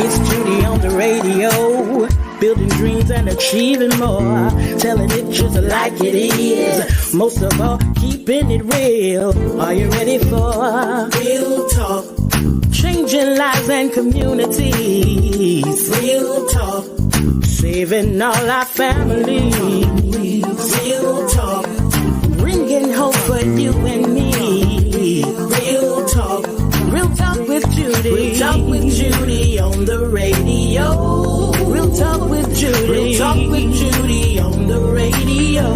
It's Judy on the radio, building dreams and achieving more, telling it just like it is. Most of all, keeping it real. Are you ready for real talk? Changing lives and communities. Real talk. Saving all our families. Real talk. Bringing hope for you and me. Real talk. Real talk with Judy. Real talk with Judy on the radio. Real talk with Judy. Real talk with Judy on the radio.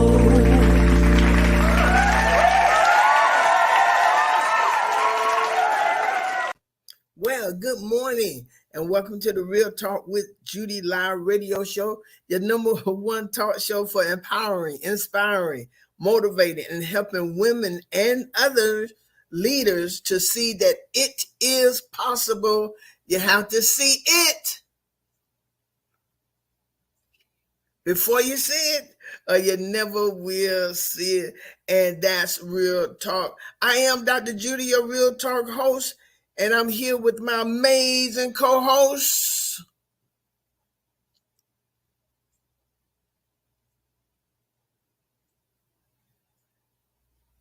Well, good morning and welcome to the Real Talk with Judy live radio show, your number one talk show for empowering, inspiring, motivating, and helping women and other leaders to see that it is possible. You have to see it before you see it, or you never will see it. And that's Real Talk. I am Dr. Judy, your Real Talk host. And I'm here with my amazing co-host.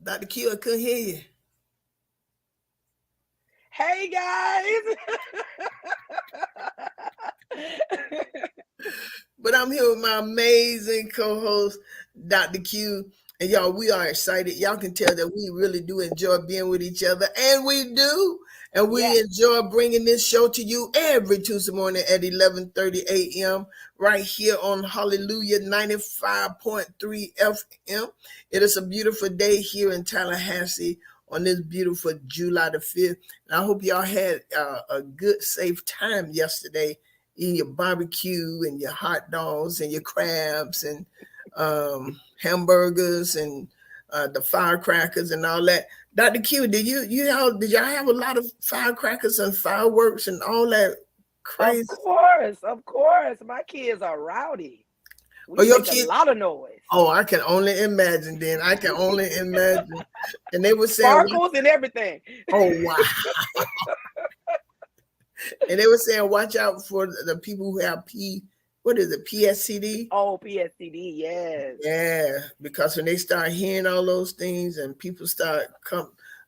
Dr. Q, I couldn't hear you. Hey, guys. But I'm here with my amazing co-host, Dr. Q. And y'all, we are excited. Y'all can tell that we really do enjoy being with each other. And we do. And we enjoy bringing this show to you every Tuesday morning at 11:30 a.m. right here on Hallelujah 95.3 FM. It is a beautiful day here in Tallahassee on this beautiful July the 5th. And I hope y'all had a good, safe time yesterday eating your barbecue and your hot dogs and your crabs and hamburgers and the firecrackers and all that. Dr. Q, did y'all have a lot of firecrackers and fireworks and all that crazy? Of course. My kids are rowdy. Your make kids a lot of noise. Oh, I can only imagine. Then I can only imagine. And they were saying sparkles and everything. Oh wow! And they were saying, watch out for the people who have PSCD? Oh, PSCD, yes. Yeah, because when they start hearing all those things and people start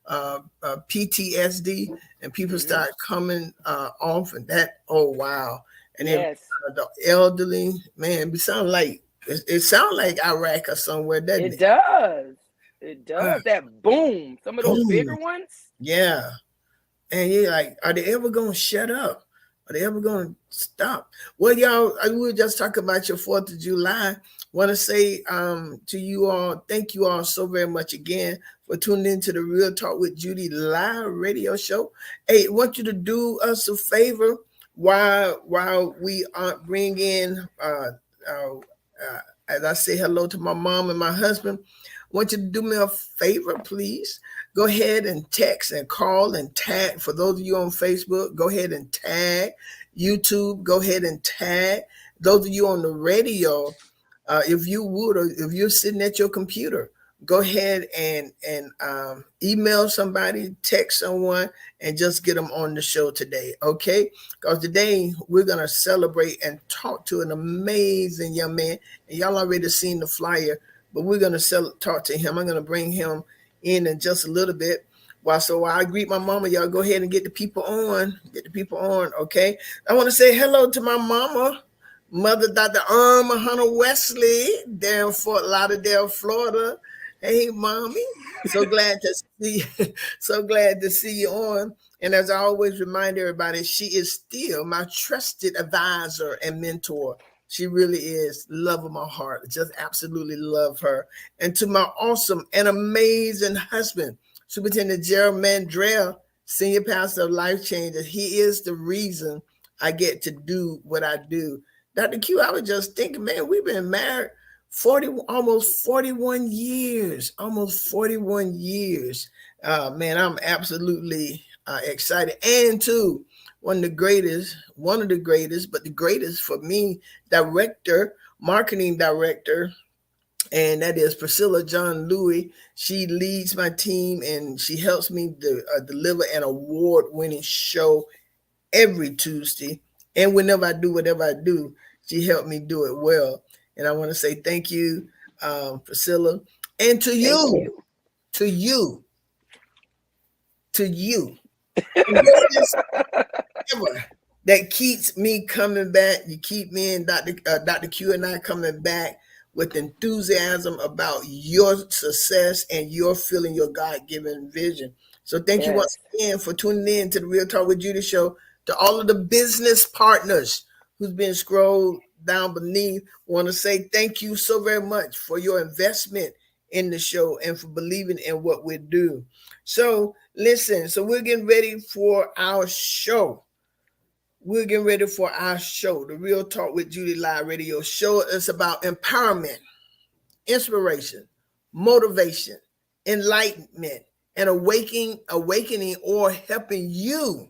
PTSD and people start coming off and that, oh, wow. And then the elderly, man, it sounds like Iraq or somewhere, doesn't it? It does. It does. That boom. Some of those bigger ones. Yeah. And you're like, are they ever going to shut up? Are they ever going to stop? Well, y'all, we were just talking about your 4th of July. Want to say to you all, thank you all so very much again for tuning into the Real Talk with Judy live radio show. Hey, I want you to do us a favor while we bring in, as I say hello to my mom and my husband. I want you to do me a favor, please. Go ahead and text and call and tag. For those of you on Facebook, go ahead and tag. YouTube, go ahead and tag. Those of you on the radio, if you would, or if you're sitting at your computer, go ahead and email somebody, text someone, and just get them on the show today, okay? Because today we're going to celebrate and talk to an amazing young man. And y'all already seen the flyer, but we're going to talk to him. I'm going to bring him in just a little bit. So I greet my mama. Y'all go ahead and get the people on. Okay? I want to say hello to my mama, Mother Dr. Irma Hunter Wesley, there in Fort Lauderdale, Florida. Hey, mommy. So glad to see you on. And as I always remind everybody, she is still my trusted advisor and mentor. She really is. Love of my heart. Just absolutely love her. And to my awesome and amazing husband, Superintendent Gerald Mandrell, Senior Pastor of Life Changers. He is the reason I get to do what I do. Dr. Q, I was just thinking, man, we've been married almost 41 years. Man, I'm absolutely excited. And too, one of the greatest, but the greatest for me, marketing director, and that is Priscilla John Louis. She leads my team and she helps me to deliver an award-winning show every Tuesday And whenever I do whatever I do, she helped me do it well. And I want to say thank you, Priscilla, and to you, to you, to you. And this is ever that keeps me coming back. You keep me and Dr. Q and I coming back with enthusiasm about your success and your feeling your God-given vision. So thank you once again for tuning in to the Real Talk with Judy show. To all of the business partners who's been scrolled down beneath, want to say thank you so very much for your investment in the show and for believing in what we do. So listen, so we're getting ready for our show. We're getting ready for our show, the Real Talk with Judy Live Radio show. It's about empowerment, inspiration, motivation, enlightenment, and awakening or helping you,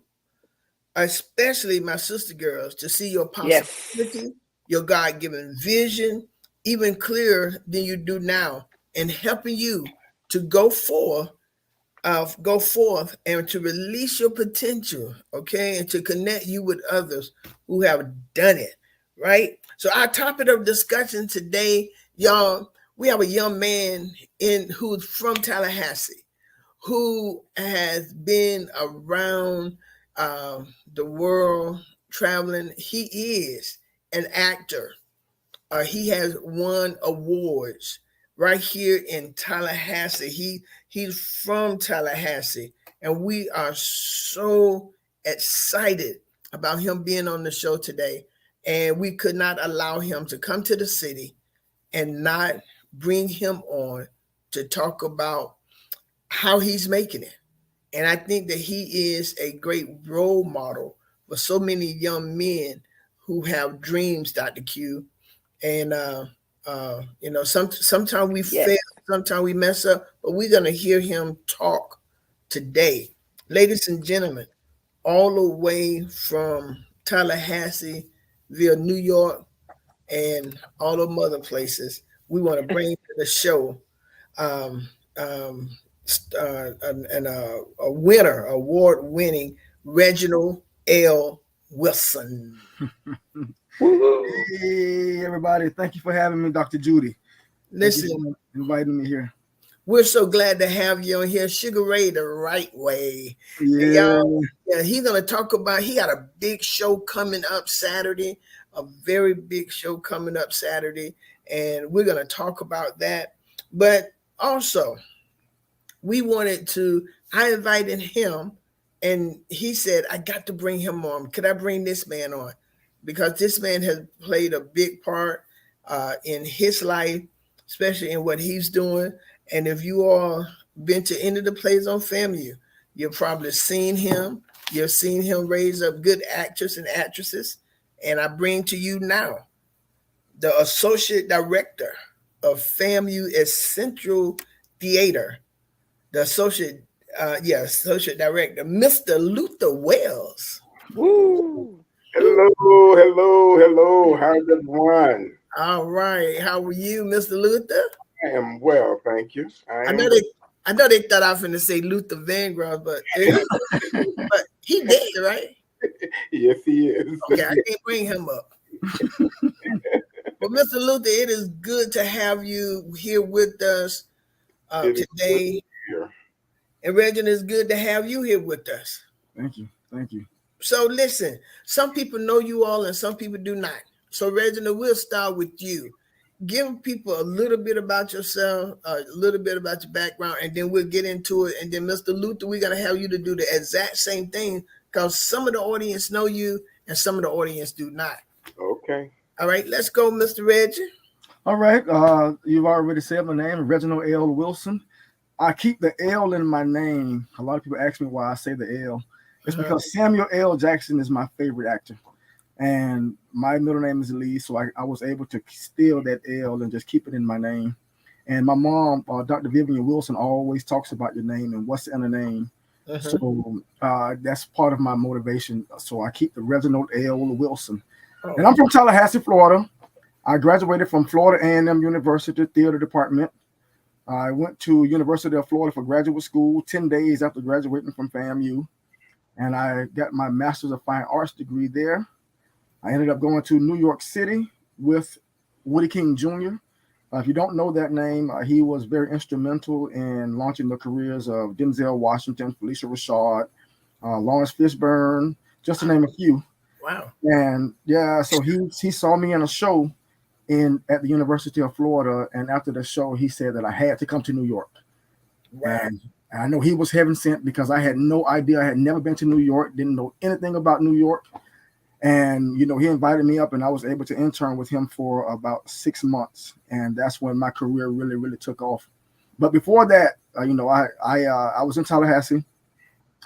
especially my sister girls, to see your possibility, your God-given vision, even clearer than you do now, and helping you to go forth and to release your potential, okay, and to connect you with others who have done it, right? So our topic of discussion today, y'all, we have a young man who's from Tallahassee, who has been around the world traveling. He is an actor. He has won awards right here in Tallahassee. He's from Tallahassee, and we are so excited about him being on the show today. And we could not allow him to come to the city and not bring him on to talk about how he's making it. And I think that he is a great role model for so many young men who have dreams, Dr. Q. And sometimes we fail, sometimes we mess up, but we're gonna hear him talk today, ladies and gentlemen, all the way from Tallahassee via New York and all the other places. We want to bring to the show a award-winning Reginald L. Wilson. Hey, everybody. Thank you for having me, Dr. Judy. Listen, inviting me here. We're so glad to have you on here. Sugar Ray The Wright Way. Yeah. He's going to talk about, he got a big show coming up Saturday, a very big show coming up Saturday. And we're going to talk about that. But also, I invited him and he said, I got to bring him on. Could I bring this man on? Because this man has played a big part in his life, especially in what he's doing. And if you all been to any of the plays on FAMU, you've probably seen him. You've seen him raise up good actors and actresses. And I bring to you now the Associate Director of FAMU Central Theater, the Associate Director, Mr. Luther Wells. Woo! Hello. How's everyone? All right. How are you, Mr. Luther? I am well, thank you. I know they thought I was going to say Luther Vandross, but he did, right? Yes, he is. Okay, I can't bring him up. But Mr. Luther, it is good to have you here with us today. And Reginald, it's good to have you here with us. Thank you. So listen, some people know you all and some people do not. So Reginald, we'll start with you. Give people a little bit about yourself, a little bit about your background, and then we'll get into it. And then Mr. Luther, we're going to have you to do the exact same thing because some of the audience know you and some of the audience do not. Okay. All right, let's go, Mr. Reggie. All right. You've already said my name, Reginald L. Wilson. I keep the L in my name. A lot of people ask me why I say the L. It's because Samuel L. Jackson is my favorite actor. And my middle name is Lee, so I was able to steal that L and just keep it in my name. And my mom, Dr. Vivian Wilson, always talks about your name and what's in the name. So that's part of my motivation. So I keep the Reginald L. Wilson. And I'm from Tallahassee, Florida. I graduated from Florida A&M University Theater Department. I went to University of Florida for graduate school 10 days after graduating from FAMU. And I got my Master's of Fine Arts degree there. I ended up going to New York City with Woody King Jr. If you don't know that name, he was very instrumental in launching the careers of Denzel Washington, Felicia Rashad, Lawrence Fishburne, just to name a few. Wow. And yeah, so he saw me in a show at the University of Florida, and after the show, he said that I had to come to New York. Wow. And I know he was heaven sent because I had no idea. I had never been to New York, didn't know anything about New York. And, you know, he invited me up and I was able to intern with him for about 6 months. And that's when my career really, really took off. But before that, you know, I was in Tallahassee.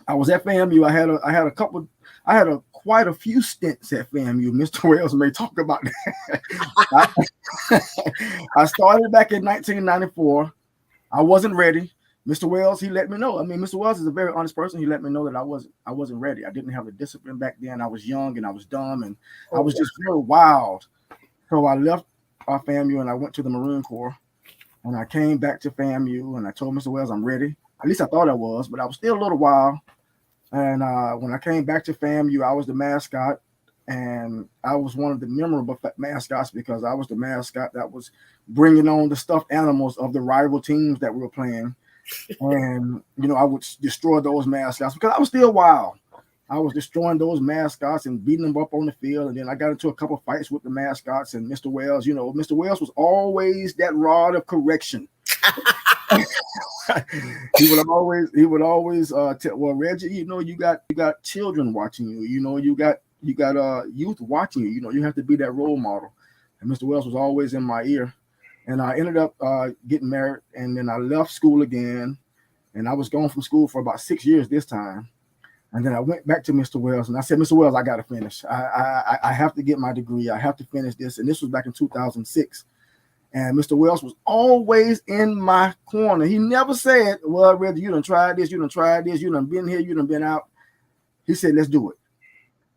I was at FAMU. I had quite a few stints at FAMU. Mr. Wells may talk about that. I started back in 1994. I wasn't ready. Mr. Wells, he let me know. I mean, Mr. Wells is a very honest person. He let me know that I wasn't ready. I didn't have the discipline back then. I was young and I was dumb and I was just very wild. So I left our FAMU and I went to the Marine Corps. And I came back to FAMU and I told Mr. Wells I'm ready. At least I thought I was, but I was still a little wild. And when I came back to FAMU, I was the mascot. And I was one of the memorable mascots because I was the mascot that was bringing on the stuffed animals of the rival teams that we were playing. And, you know, I would destroy those mascots because I was still wild. I was destroying those mascots and beating them up on the field. And then I got into a couple of fights with the mascots. And Mr. Wells, you know, Mr. Wells was always that rod of correction. He would always tell, well, Reggie, you know, you got children watching you. You know, you got youth watching you. You know, you have to be that role model. And Mr. Wells was always in my ear. And I ended up getting married, and then I left school again, and I was gone from school for about 6 years this time. And then I went back to Mr. Wells, and I said, Mr. Wells, I got to finish. I have to get my degree. I have to finish this. And this was back in 2006. And Mr. Wells was always in my corner. He never said, well, Reggie, you done tried this, you done tried this, you done been here, you done been out. He said, let's do it.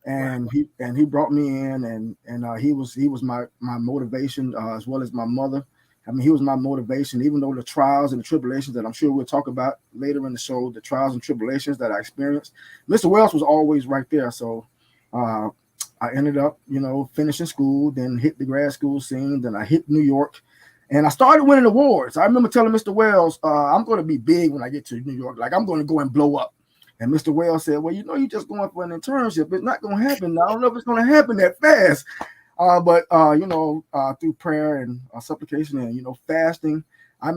And he brought me in, and he was my motivation as well as my mother. I mean, he was my motivation, even though the trials and the tribulations that I'm sure we'll talk about later in the show, the trials and tribulations that I experienced, Mr. Wells was always right there. So I ended up, you know, finishing school, then hit the grad school scene, then I hit New York, and I started winning awards. I remember telling Mr. Wells, I'm going to be big when I get to New York. Like, I'm going to go and blow up. And Mr. Wells said, well, you know, you're just going for an internship. It's not going to happen. I don't know if it's going to happen that fast. But you know, through prayer and supplication and, you know, fasting, I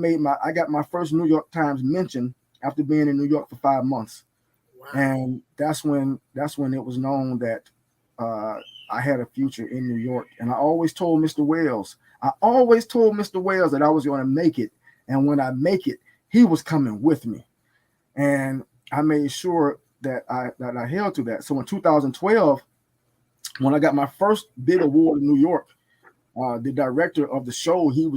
got my first New York Times mention after being in New York for 5 months. Wow. And that's when it was known that I had a future in New York. And I always told Mr. Wells that I was going to make it. And when I make it, he was coming with me. And I made sure that I held to that. So in 2012, when I got my first big award in New York, the director of the show, he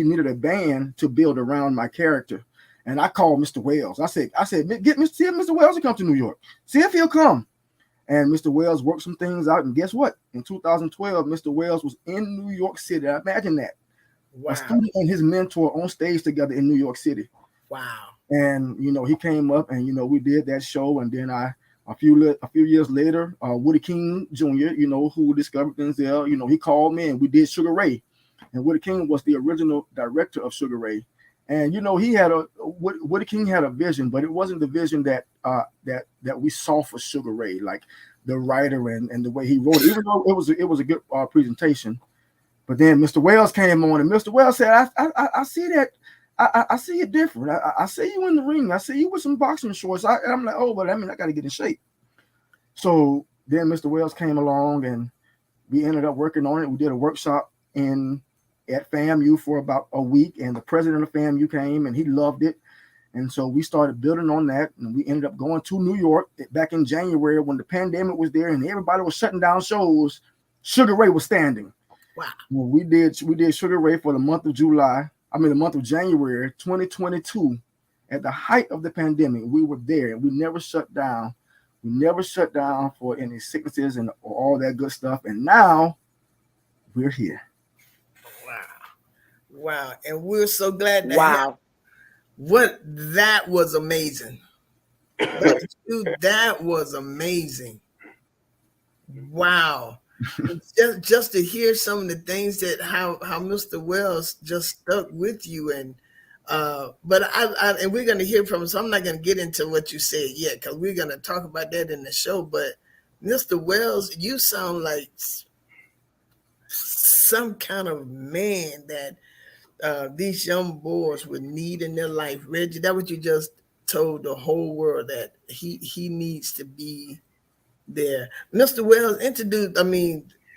needed a band to build around my character. And I called Mr. Wells. I said, see if Mr. Wells will come to New York. See if he'll come. And Mr. Wells worked some things out. And guess what? In 2012, Mr. Wells was in New York City. Imagine that. Wow. A student and his mentor on stage together in New York City. Wow. And, you know, he came up and, you know, we did that show. And then a few years later, Woody King Jr., you know, who discovered Denzel, you know, he called me and we did Sugar Ray. And Woody King was the original director of Sugar Ray. And, you know, Woody King had a vision, but it wasn't the vision that we saw for Sugar Ray, like the writer and the way he wrote it, even though it was a good presentation. But then Mr. Wells came on, and Mr. Wells said, I see that. I see it different. I see you in the ring. I see you with some boxing shorts. I'm like, oh, but I got to get in shape. So then Mr. Wells came along, and we ended up working on it. We did a workshop at FAMU for about a week, and the president of FAMU came, and he loved it. And so we started building on that, and we ended up going to New York back in January when the pandemic was there and everybody was shutting down shows. Sugar Ray was standing. Wow. Well, we did Sugar Ray for the month of January 2022. At the height of the pandemic, we were there, and we never shut down. We never shut down for any sicknesses and all that good stuff. And now we're here. Wow. And we're so glad to have that was amazing. That was amazing. Wow. just to hear some of the things that how Mr. Wells just stuck with you, and but I and we're gonna hear from him. So I'm not gonna get into what you said yet because we're gonna talk about that in the show. But Mr. Wells, you sound like some kind of man that these young boys would need in their life. Reggie, that what you just told the whole world, that he needs to be there. Mr. Wells introduced,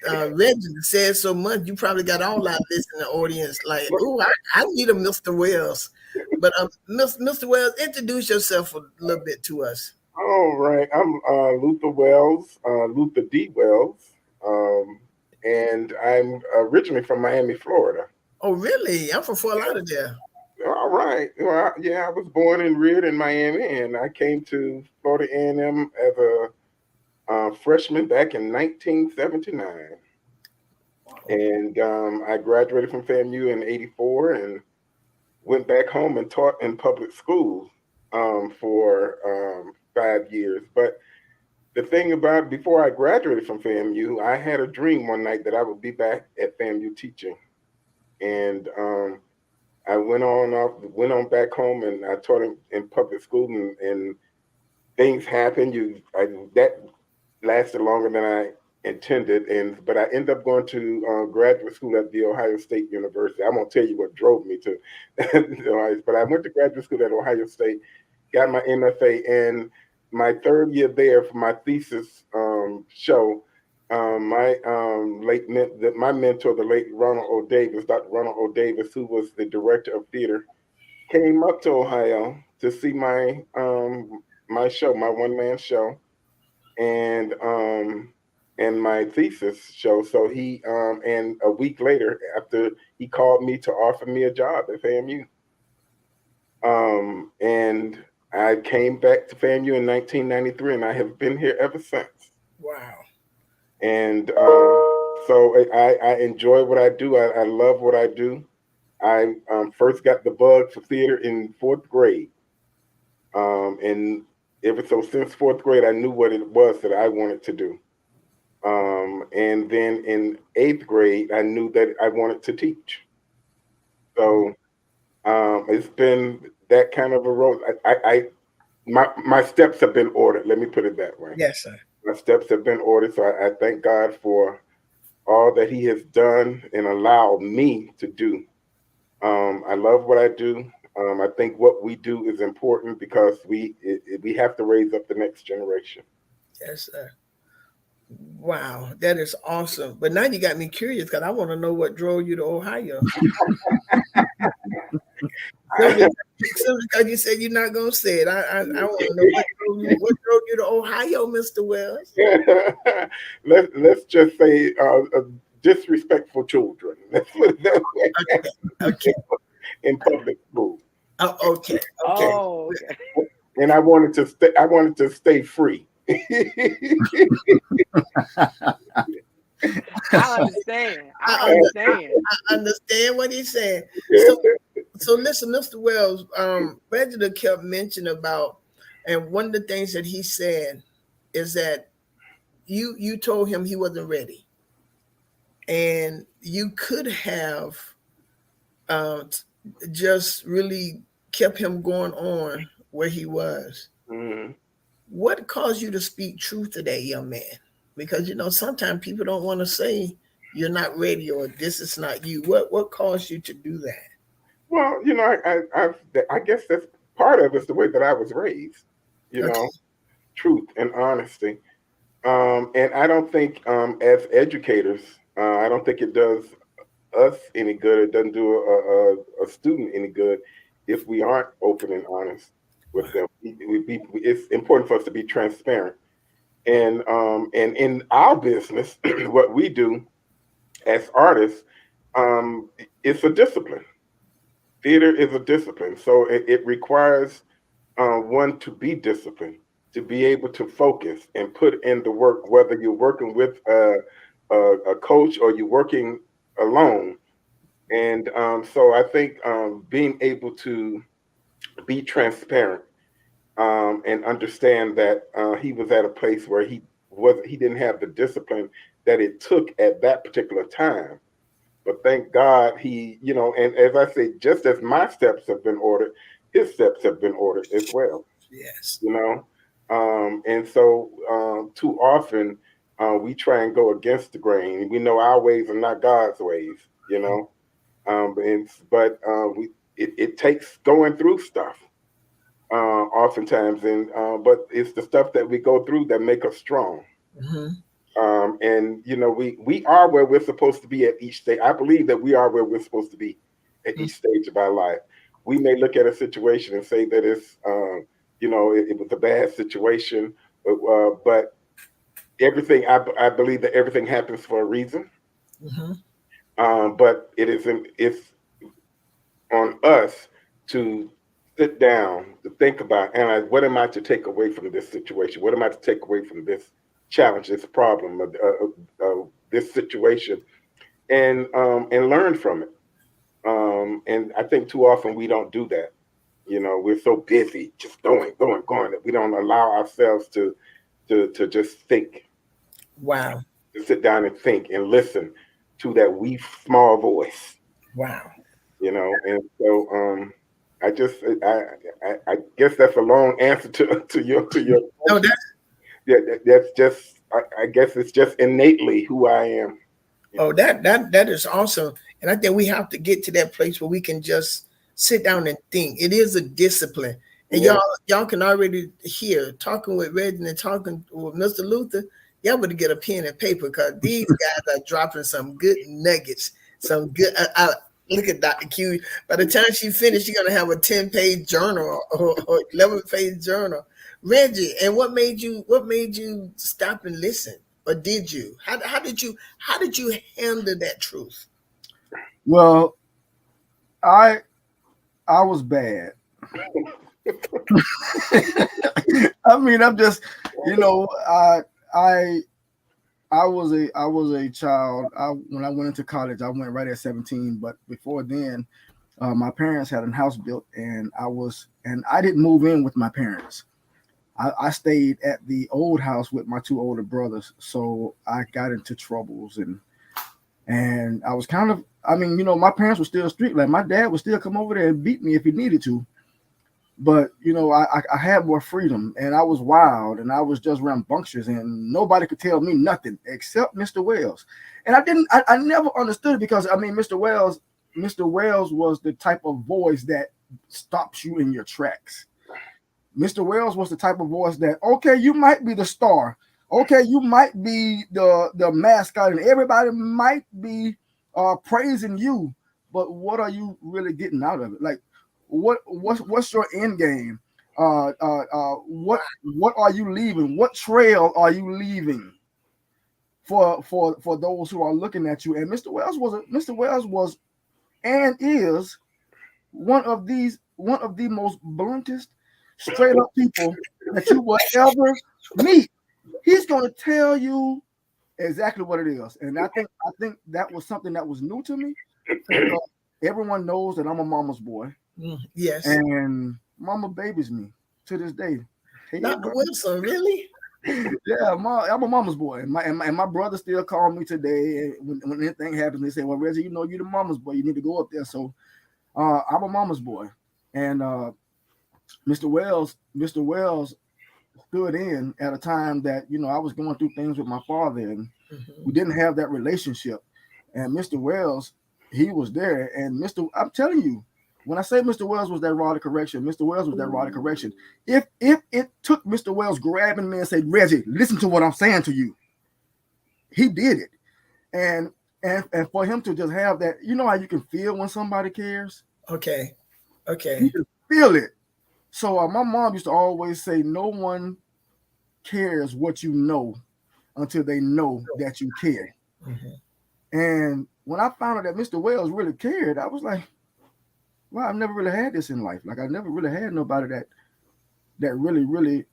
Reggie said so much, you probably got all our listening audience like, oh, I need a Mr. Wells. But Mr. Wells, introduce yourself a little bit to us. All right. I'm Luther Wells, Luther D. Wells, and I'm originally from Miami, Florida. Oh, really? I'm from Fort Lauderdale. All right. Well, yeah, I was born and reared in Miami, and I came to Florida A&M as a freshman back in 1979. And I graduated from FAMU in 84 and went back home and taught in public schools for 5 years. But the thing about, before I graduated from FAMU, I had a dream one night that I would be back at FAMU teaching. And I went on back home, and I taught in public school, and things happened. That lasted longer than I intended, but I ended up going to graduate school at the Ohio State University. I won't tell you what drove me to, but I went to graduate school at Ohio State, got my MFA, and my third year there for my thesis show. My mentor, the late Ronald O. Davis, Dr. Ronald O. Davis, who was the director of theater, came up to Ohio to see my show, my one-man show, and my thesis show. So he and a week later, after, he called me to offer me a job at FAMU. And I came back to FAMU in 1993, and I have been here ever since. Wow. And so I enjoy what I do. I love what I do. I first got the bug for theater in 4th grade. And ever so since 4th grade, I knew what it was that I wanted to do. And then in 8th grade, I knew that I wanted to teach. So it's been that kind of a road. My steps have been ordered. Let me put it that way. Yes, sir. My steps have been ordered. So I thank God for all that he has done and allowed me to do. I love what I do. I think what we do is important because we have to raise up the next generation. Yes, sir. Wow, that is awesome. But now you got me curious because I want to know what drove you to Ohio. Because you said you're not going to say it. I want to know what drove you to Ohio, Mr. Wells. Let's just say disrespectful children. Let's put it that way. Okay. In public school. Oh, okay. Oh, okay. And I wanted to stay free. I understand. I understand what he's saying. So listen, Mr. Wells, Reginald kept mentioning about, and one of the things that he said is that you told him he wasn't ready, and you could have just really kept him going on where he was. Mm-hmm. What caused you to speak truth to that young man? Because sometimes people don't want to say you're not ready or this is not you. What caused you to do that? Well, I guess that's part of it's the way that I was raised. Truth and honesty. And I don't think as educators, I don't think it does us any good. It doesn't do a student any good if we aren't open and honest with them. It's important for us to be transparent. And in our business, what we do as artists, it's a discipline. Theater is a discipline. So it requires one to be disciplined, to be able to focus and put in the work, whether you're working with a coach or you're working alone. And so I think being able to be transparent and understand that he was at a place where he he didn't have the discipline that it took at that particular time. But thank God he, and as I say, just as my steps have been ordered, his steps have been ordered as well. Yes. And so too often we try and go against the grain. We know our ways are not God's ways, it takes going through stuff oftentimes, but it's the stuff that we go through that make us strong. We are where we're supposed to be at each stage. I believe that we are where we're supposed to be at each stage of our life. We may look at a situation and say that it's it was a bad situation, but everything, I believe that everything happens for a reason. But it's on us to sit down, to think about, and what am I to take away from this situation? What am I to take away from this challenge, this problem, this situation, and learn from it. And I think too often we don't do that. We're so busy just going that we don't allow ourselves to just think. Wow. To sit down and think and listen to that wee small voice. Wow. And so I guess that's a long answer to your No, that's just I guess it's just innately who I am. Oh, that is awesome. And I think we have to get to that place where we can just sit down and think. It is a discipline. And y'all can already hear, talking with Reggie and talking with Mr. Luther, y'all better get a pen and paper, because these guys are dropping some good nuggets, some good look at Dr. Q. By the time she finished, she's gonna have a 10-page journal or 11-page journal. Reggie, and what made you stop and listen? Or did you? How did you handle that truth? Well, I was bad. I mean, I'm just, I was a child. When I went into college, I went right at 17. But before then, my parents had a house built, and I didn't move in with my parents. I stayed at the old house with my two older brothers, so I got into troubles, and I was kind of, my parents were still strict. Like, my dad would still come over there and beat me if he needed to, but I had more freedom, and I was wild, and I was just rambunctious, and nobody could tell me nothing except Mr. Wells. And I never understood it, because Mr. Wells was the type of voice that stops you in your tracks. Mr. Wells was the type of voice that, okay, you might be the star. Okay, you might be the mascot, and everybody might be praising you. But what are you really getting out of it? Like, what's your end game? What are you leaving? What trail are you leaving for those who are looking at you? And Mr. Wells was and is one of the most bluntest, straight up people that you will ever meet. He's going to tell you exactly what it is. And I think that was something that was new to me, because everyone knows that I'm a mama's boy. Yes. And mama babies me to this day. Hey, Dr. Wilson, really? Yeah, I'm a mama's boy. And my brother still call me today. When anything happens, they say, well, Reggie, you're the mama's boy. You need to go up there. So I'm a mama's boy. And Mr. Wells stood in at a time that, I was going through things with my father, and we didn't have that relationship. And Mr. Wells, he was there. And I'm telling you, when I say Mr. Wells was that rod of correction, Mr. Wells was that rod of correction. If it took Mr. Wells grabbing me and saying, Reggie, listen to what I'm saying to you, he did it. And for him to just have that, how you can feel when somebody cares? Okay. You can feel it. So my mom used to always say, no one cares what you know until they know that you care. And when I found out that Mr. Wells really cared, I was like, well, I've never really had this in life. Like, I never really had nobody that really, really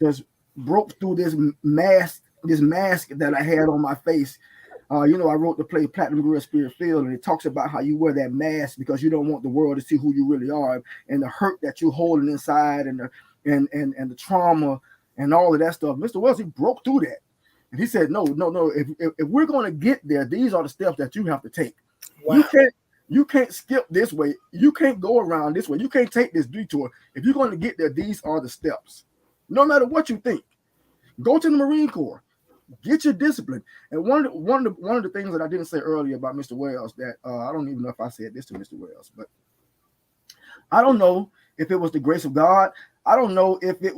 just broke through this mask that I had on my face. I wrote the play Platinum Grill Spirit Field, and it talks about how you wear that mask because you don't want the world to see who you really are, and the hurt that you're holding inside, and the trauma and all of that stuff. Mr. Wells, he broke through that. And he said, no. If we're going to get there, these are the steps that you have to take. Wow. You can't skip this way. You can't go around this way. You can't take this detour. If you're going to get there, these are the steps. No matter what you think, go to the Marine Corps. Get your discipline. And one of the things that I didn't say earlier about Mr. Wells that I don't even know if I said this to Mr. Wells, but I don't know if it was the grace of God. I don't know if it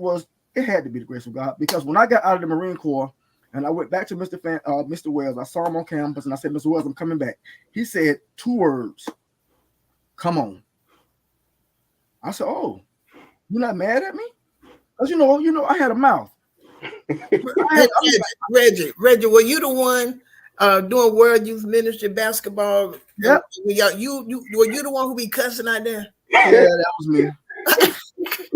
had to be the grace of God, because when I got out of the Marine Corps and I went back to Mr. Wells, I saw him on campus and I said, Mr. Wells, I'm coming back. He said 2 words, come on. I said, oh, you're not mad at me? Because you know, I had a mouth. Reggie, were you the one doing World Youth Ministry basketball? Yep. Were you the one who be cussing out there? Yeah, that was me.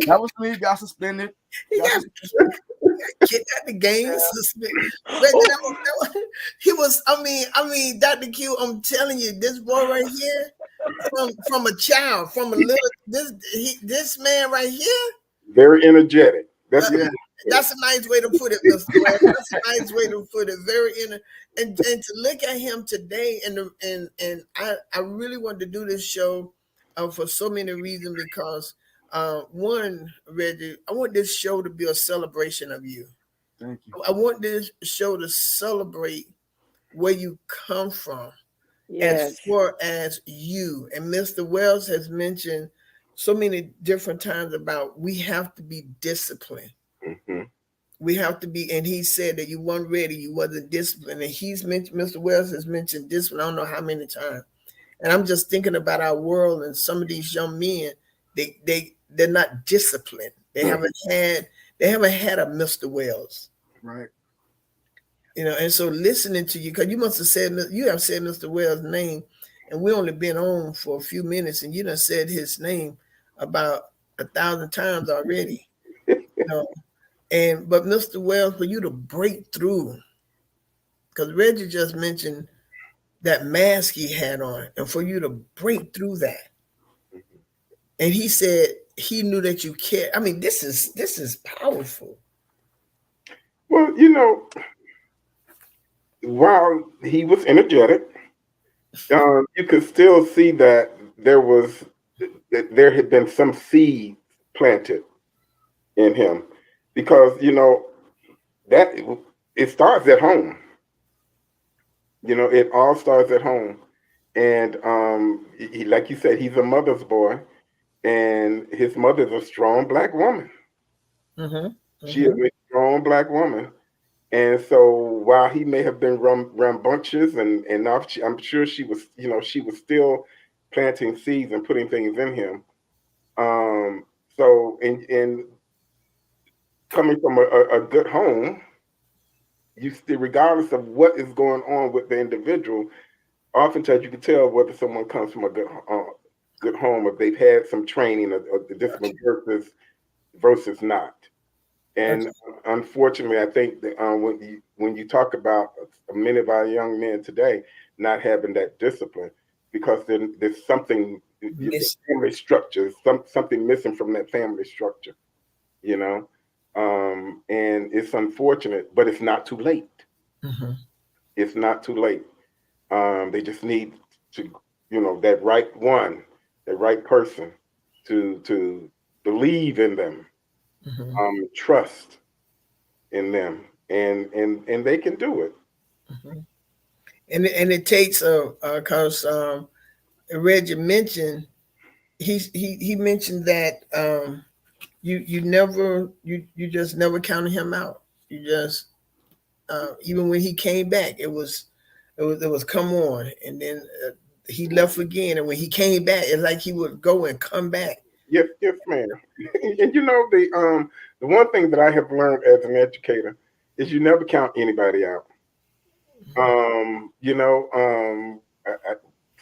That was me. Got suspended. Got kicked out the game. Suspended. Reggie, he was. I mean, Dr. Q. I'm telling you, this boy right here, from a child, from a little this man right here, very energetic. That's a nice way to put it, Mr. West. That's a nice way to put it. Very and to look at him today, and I really wanted to do this show for so many reasons, because one, Reggie, I want this show to be a celebration of you. Thank you. I want this show to celebrate where you come from, as far as you. And Mr. Wells has mentioned so many different times about we have to be disciplined. Mm-hmm. We have to be, and he said that you weren't ready, you wasn't disciplined. And he's mentioned, Mr. Wells has mentioned discipline, I don't know how many times. And I'm just thinking about our world, and some of these young men, they're not disciplined. They haven't had a Mr. Wells. Right. You know, and so listening to you, because you have said Mr. Wells' name, and we only been on for a few minutes, and you done said his name about 1,000 times already. You know, but Mr. Wells, for you to break through, because Reggie just mentioned that mask he had on, and for you to break through that. And he said he knew that you cared. I mean, this is powerful. Well, you know, while he was energetic, you could still see that there had been some seed planted in him, because you know that it starts at home. You know, it all starts at home, and he, like you said, he's a mother's boy, and his mother's a strong Black woman. Mm-hmm. She is a strong Black woman, and so while he may have been rambunctious and I'm sure she was, you know, she was still planting seeds and putting things in him. So in coming from a good home, you still, regardless of what is going on with the individual, oftentimes you can tell whether someone comes from a good home, if they've had some training or the discipline versus not. And unfortunately, I think that when you talk about many of our young men today not having that discipline, because then there's something, family structure, something missing from that family structure, you know. And it's unfortunate, but it's not too late. Mm-hmm. It's not too late. They just need to, you know, that right one, the right person to believe in them, trust in them, and they can do it. Mm-hmm. And it takes because Reggie mentioned he mentioned that you just never counted him out. You just even when he came back, it was come on, and then he left again, and when he came back, it's like he would go and come back. Yes, ma'am. And you know, the one thing that I have learned as an educator is you never count anybody out. You know,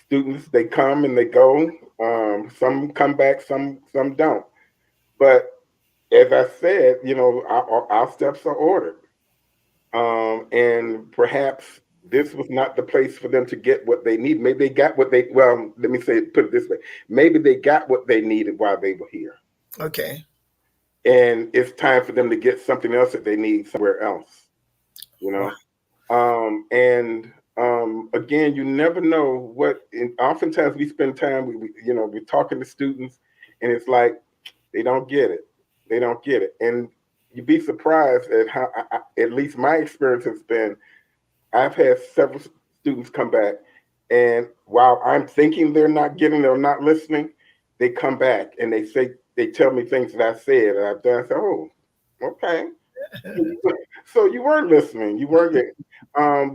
students, they come and they go. Some come back, some don't. But as I said, you know, our steps are ordered. And perhaps this was not the place for them to get what they need. Maybe they got what they, well, put it this way. Maybe they got what they needed while they were here. Okay. and it's time for them to get something else that they need somewhere else, you know. Again, you never know what. And oftentimes we spend time, we're talking to students, and it's like they don't get it. They don't get it, and you'd be surprised at how. At least my experience has been. I've had several students come back, and while I'm thinking they're not getting, they're not listening, they come back and they tell me things that I said and I've done. I say, oh, okay. So you weren't listening. You weren't getting.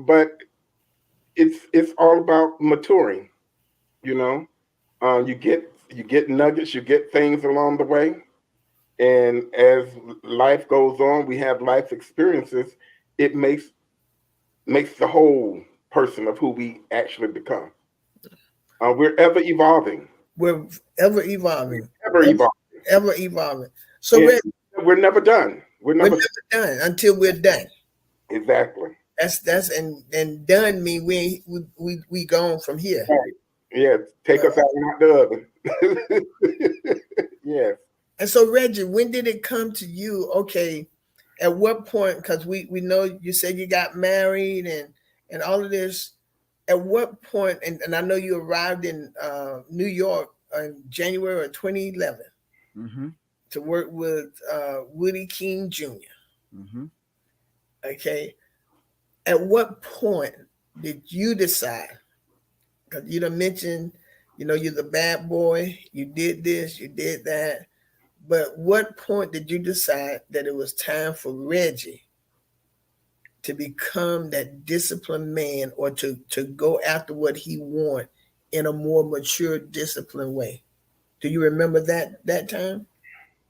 But it's all about maturing. You know, you get nuggets, you get things along the way, and as life goes on, we have life experiences. It makes the whole person of who we actually become. We're ever evolving. We're ever evolving. Ever evolving. So we're never done. We're never done until we're done. Exactly. That's and done mean we gone from here. Right. Yeah, take us out and not the other. Yes. And so, Reggie, when did it come to you? Okay, at what point? Because we know you said you got married and all of this. At what point? And I know you arrived in New York in January of 2011 to work with Woody King Jr. Okay. At what point did you decide? Because you done mentioned, you're the bad boy. You did this, you did that. But what point did you decide that it was time for Reggie to become that disciplined man, or to go after what he wanted in a more mature, disciplined way? Do you remember that time?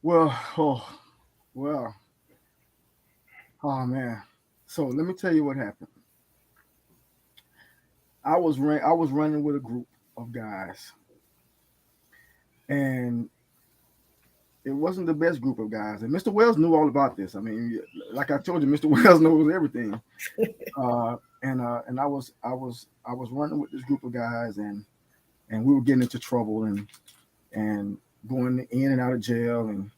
Oh man. So let me tell you what happened. I was running with a group of guys, and it wasn't the best group of guys. And Mr. Wells knew all about this. I mean, like I told you, Mr. Wells knows everything. And I was running with this group of guys, and we were getting into trouble and going in and out of jail, and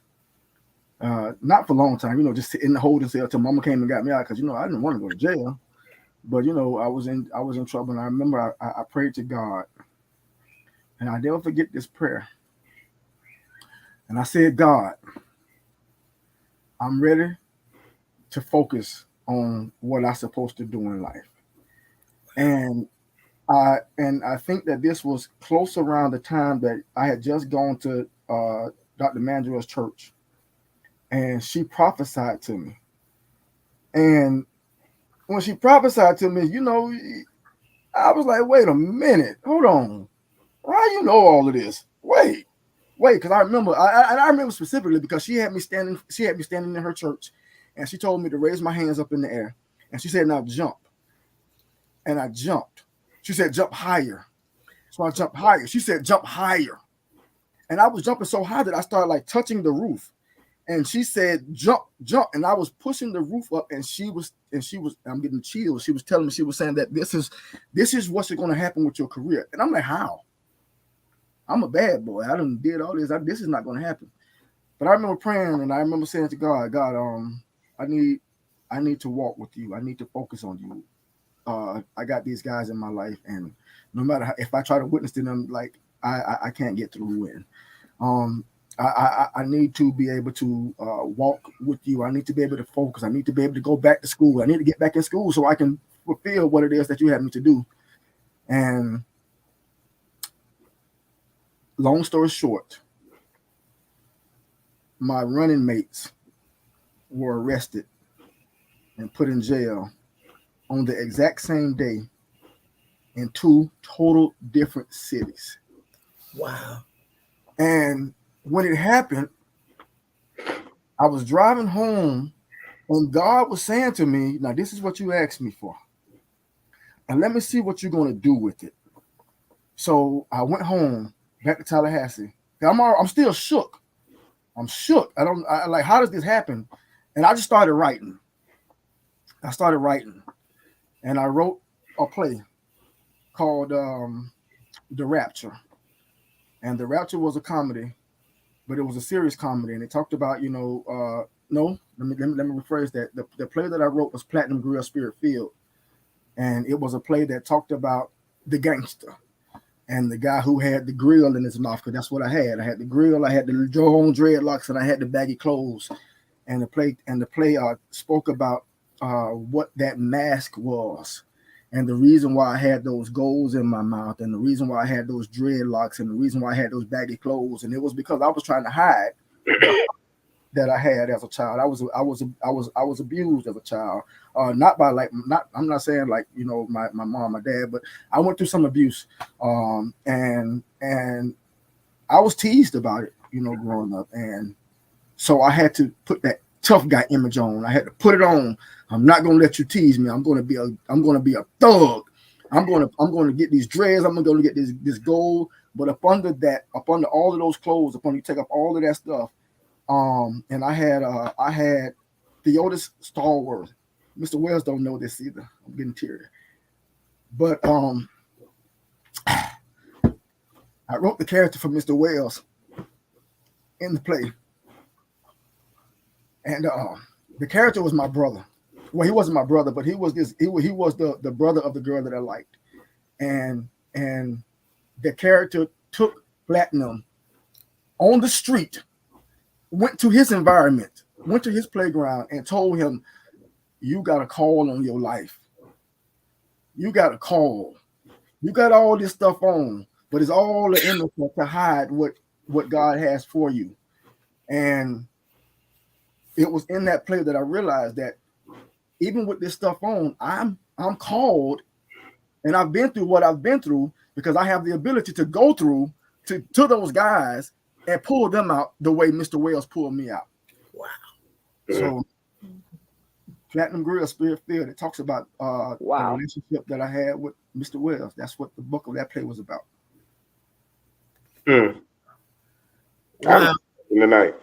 not for a long time, just in the holding cell till Mama came and got me out, because I didn't want to go to jail, but I was in trouble. And I remember I prayed to God, and I never forget this prayer. And I said, God, I'm ready to focus on what I'm supposed to do in life. And I think that this was close around the time that I had just gone to Dr. Mandrell's church, and she prophesied to me. And when she prophesied to me, I was like, wait a minute, hold on. Why you know all of this? Wait, because I remember specifically because she had me standing in her church, and she told me to raise my hands up in the air, and she said, now jump. And I jumped. She said, jump higher. So I jumped higher. She said, jump higher. And I was jumping so high that I started like touching the roof. And she said, jump. And I was pushing the roof up, and she was, I'm getting chills. She was telling me, she was saying that this is what's going to happen with your career. And I'm like, how? I'm a bad boy. I done did all this. This is not going to happen. But I remember praying, and I remember saying to God, I need to walk with you. I need to focus on you. I got these guys in my life, and no matter if I try to witness to them, like I can't get through it. I need to be able to walk with you. I need to be able to focus. I need to be able to go back to school. I need to get back in school so I can fulfill what it is that you have me to do. And long story short, my running mates were arrested and put in jail on the exact same day in two total different cities. Wow. And when it happened, I was driving home, and God was saying to me, now this is what you asked me for, and let me see what you're going to do with it. So I went home back to Tallahassee. I'm still shook. I'm shook. I like, how does this happen? And I just started writing. And I wrote a play called The Rapture. And The Rapture was a comedy but it was a serious comedy, and it talked about, no, let me rephrase that. The play that I wrote was Platinum Grill Spirit Field, and it was a play that talked about the gangster and the guy who had the grill in his mouth, because that's what I had. I had the grill, I had the Joe dreadlocks, and I had the baggy clothes. And the play spoke about what that mask was, and the reason why I had those goals in my mouth, and the reason why I had those dreadlocks, and the reason why I had those baggy clothes, and it was because I was trying to hide that I had as a child. I was abused as a child, I'm not saying like my mom, my dad, but I went through some abuse, and I was teased about it, growing up, and so I had to put that tough guy image on. I had to put it on. I'm not gonna let you tease me. I'm gonna be a thug. I'm gonna get these dreads. I'm gonna get this gold. But up under all of those clothes, you take up all of that stuff. And I had Theodis Stallworth. Mr. Wells don't know this either. I'm getting teary. But I wrote the character for Mr. Wells in the play. And the character was my brother. Well, he wasn't my brother, but he was the brother of the girl that I liked. And the character took Platinum on the street, went to his environment, went to his playground, and told him, "You got a call on your life. You got a call. You got all this stuff on, but it's all the innocent to hide what God has for you." And it was in that play that I realized that even with this stuff on, I'm called, and I've been through what I've been through because I have the ability to go through to those guys and pull them out the way Mr. Wells pulled me out. Wow. So Platinum Grill Spirit Field, it talks about the relationship that I had with Mr. Wells. That's what the book of that play was about. Wow. In the night.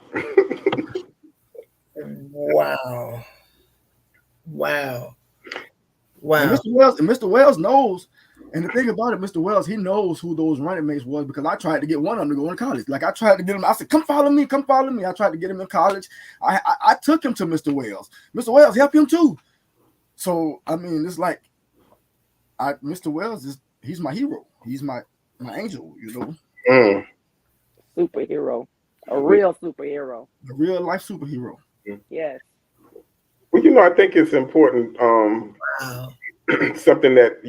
Wow. And Mr. Wells knows, and the thing about it, Mr. Wells, he knows who those running mates was because I tried to get one of them to go to college. Like I tried to get him, I said, come follow me. I tried to get him in college. I took him to Mr. Wells. Mr. Wells, help him too. So, I mean, it's like, Mr. Wells, he's my hero. He's my angel, Superhero. A real superhero. A real life superhero. Yes. Well, I think it's important. Something that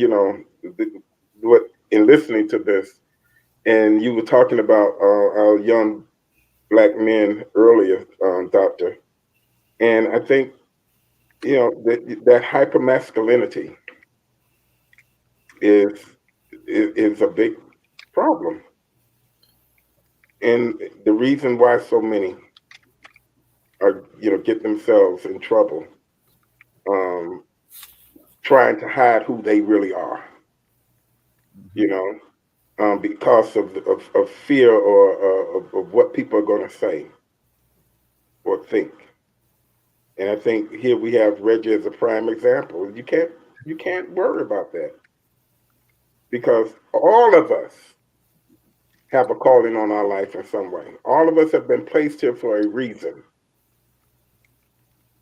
what in listening to this, and you were talking about our young Black men earlier, Doctor, and I think that hypermasculinity is a big problem, and the reason why so many are get themselves in trouble, trying to hide who they really are, because of fear or of what people are going to say or think. And I think here we have Reggie as a prime example. You can't worry about that because all of us have a calling on our life in some way. All of us have been placed here for a reason.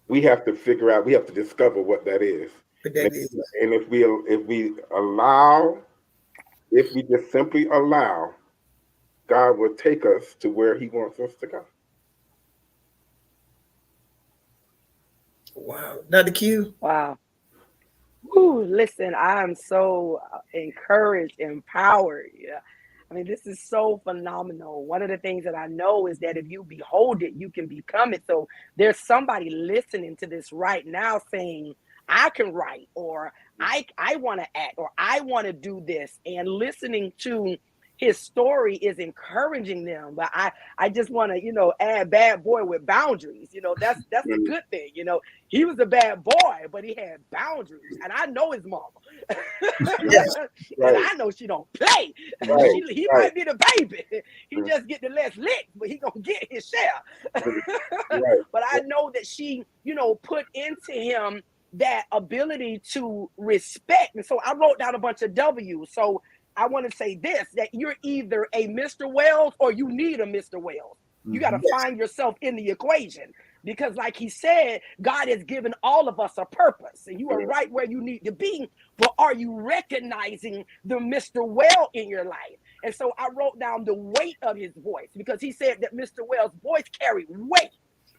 We have to figure out, we have to discover what that is. And if we just simply allow, God will take us to where he wants us to go. Wow. Dr. Q. Wow. Ooh, listen, I am so encouraged, empowered. Yeah. I mean, this is so phenomenal. One of the things that I know is that if you behold it, you can become it. So there's somebody listening to this right now saying, I can write, or I want to act, or I want to do this. And listening to his story is encouraging them. But I just want to, add bad boy with boundaries. That's the good thing. He was a bad boy, but he had boundaries. And I know his mama. Yes. And I know she don't play. Right. He might be the baby. He just get the less lick, but he gonna get his share. Right. But I know that she, put into him that ability to respect. And so I wrote down a bunch of W's. So I want to say this, that you're either a Mr. Wells or you need a Mr. Wells. You got to find yourself in the equation, because like he said, God has given all of us a purpose, and you are right where you need to be. But are you recognizing the Mr. Well in your life? And so I wrote down the weight of his voice, because he said that Mr. Well's voice carried weight.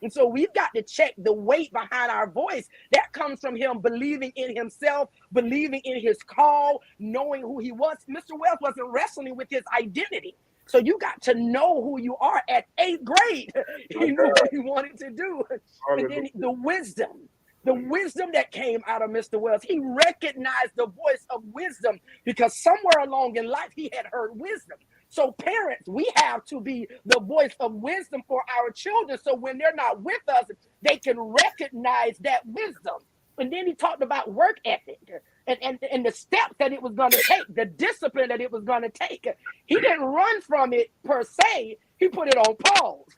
And so we've got to check the weight behind our voice. That comes from him believing in himself, believing in his call, knowing who he was. Mr. Wells wasn't wrestling with his identity. So you got to know who you are. At 8th grade. He knew what he wanted to do. And then the wisdom that came out of Mr. Wells, he recognized the voice of wisdom, because somewhere along in life he had heard wisdom. So parents, we have to be the voice of wisdom for our children, so when they're not with us, they can recognize that wisdom. And then he talked about work ethic and the steps that it was going to take, the discipline that it was going to take. He didn't run from it per se. He put it on pause.